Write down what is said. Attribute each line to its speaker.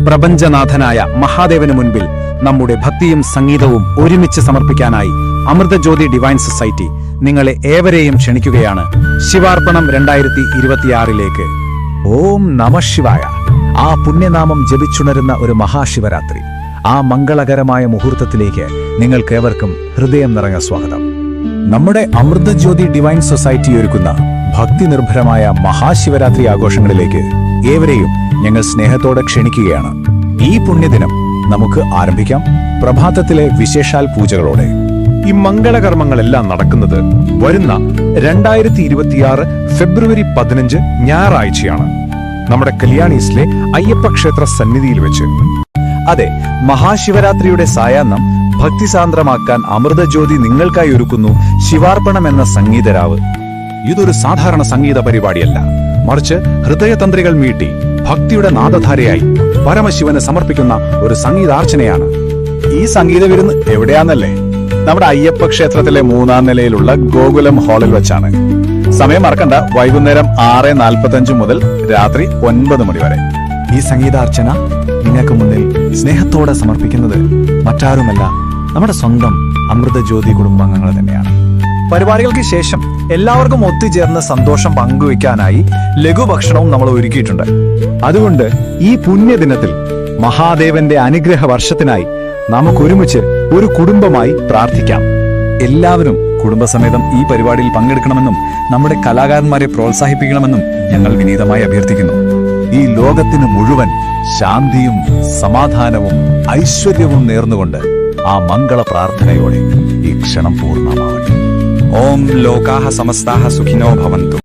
Speaker 1: പ്രപഞ്ചനാഥനായ മഹാദേവന് മുൻപിൽ നമ്മുടെ ഭക്തിയും സംഗീതവും ഒരുമിച്ച് സമർപ്പിക്കാനായി അമൃതജ്യോതി ഡിവൈൻ സൊസൈറ്റി നിങ്ങളെ ഏവരെയും ക്ഷണിക്കുകയാണ് ശിവാർപ്പണം 2026 ഓം നമഃ ശിവായ. ആ പുണ്യനാമം ജപിച്ചുണരുന്ന ഒരു മഹാശിവരാത്രി, ആ മംഗളകരമായ മുഹൂർത്തത്തിലേക്ക് നിങ്ങൾക്കേവർക്കും ഹൃദയം നിറഞ്ഞ സ്വാഗതം. നമ്മുടെ അമൃതജ്യോതി ഡിവൈൻ സൊസൈറ്റി ഒരുക്കുന്ന ഭക്തി നിർഭരമായ മഹാശിവരാത്രി ആഘോഷങ്ങളിലേക്ക് ഏവരെയും ഞങ്ങൾ സ്നേഹത്തോടെ ക്ഷണിക്കുകയാണ്. ഈ പുണ്യദിനം നമുക്ക് ആരംഭിക്കാം പ്രഭാതത്തിലെ വിശേഷാൽ പൂജകളോടെ. ഈ മംഗളകർമ്മങ്ങളെല്ലാം നടക്കുന്നത് വരുന്ന 2026 ഫെബ്രുവരി 15 ഞായറാഴ്ചയാണ്, നമ്മുടെ കല്യാണീസിലെ അയ്യപ്പ ക്ഷേത്ര സന്നിധിയിൽ വെച്ച്. അതെ, മഹാശിവരാത്രിയുടെ സായാഹ്നം ഭക്തിസാന്ദ്രമാക്കാൻ അമൃതജ്യോതി നിങ്ങൾക്കായി ഒരുക്കുന്നു ശിവാർപ്പണം എന്ന സംഗീതരാവ്. ഇതൊരു സാധാരണ സംഗീത പരിപാടിയല്ല, മറിച്ച് ഹൃദയതന്ത്രികൾ മീട്ടി ഭക്തിയുടെ നാദധാരയായി പരമശിവന് സമർപ്പിക്കുന്ന ഒരു സംഗീതാർച്ചനയാണ്. ഈ സംഗീത വിരുന്ന് എവിടെയാന്നല്ലേ? നമ്മുടെ അയ്യപ്പ ക്ഷേത്രത്തിലെ 3ാം നിലയിലുള്ള ഗോകുലം ഹാളിൽ വെച്ചാണ്. സമയം മറക്കണ്ട, വൈകുന്നേരം 6:45 മുതൽ രാത്രി 9 മണി വരെ. ഈ സംഗീതാർച്ചന നിങ്ങൾക്ക് മുന്നിൽ സ്നേഹത്തോടെ സമർപ്പിക്കുന്നത് മറ്റാരുമല്ല, നമ്മുടെ സ്വന്തം അമൃതജ്യോതി കുടുംബാംഗങ്ങൾ തന്നെയാണ്. പരിപാടികൾക്ക് ശേഷം എല്ലാവർക്കും ഒത്തുചേർന്ന് സന്തോഷം പങ്കുവയ്ക്കാനായി ലഘുഭക്ഷണവും നമ്മൾ ഒരുക്കിയിട്ടുണ്ട്. അതുകൊണ്ട് ഈ പുണ്യദിനത്തിൽ മഹാദേവന്റെ അനുഗ്രഹ വർഷത്തിനായി നമുക്കൊരുമിച്ച് ഒരു കുടുംബമായി പ്രാർത്ഥിക്കാം. എല്ലാവരും കുടുംബസമേതം ഈ പരിപാടിയിൽ പങ്കെടുക്കണമെന്നും നമ്മുടെ കലാകാരന്മാരെ പ്രോത്സാഹിപ്പിക്കണമെന്നും ഞങ്ങൾ വിനീതമായി അഭ്യർത്ഥിക്കുന്നു. ഈ ലോകത്തിന് മുഴുവൻ ശാന്തിയും സമാധാനവും ഐശ്വര്യവും നേർന്നുകൊണ്ട് ആ മംഗള പ്രാർത്ഥനയോടെ ഈ ക്ഷണം പൂർണ്ണമാവട്ടെ.
Speaker 2: ഓം ലോകാഹ സമസ്താഹ സുഖിനോ ഭവന്തു.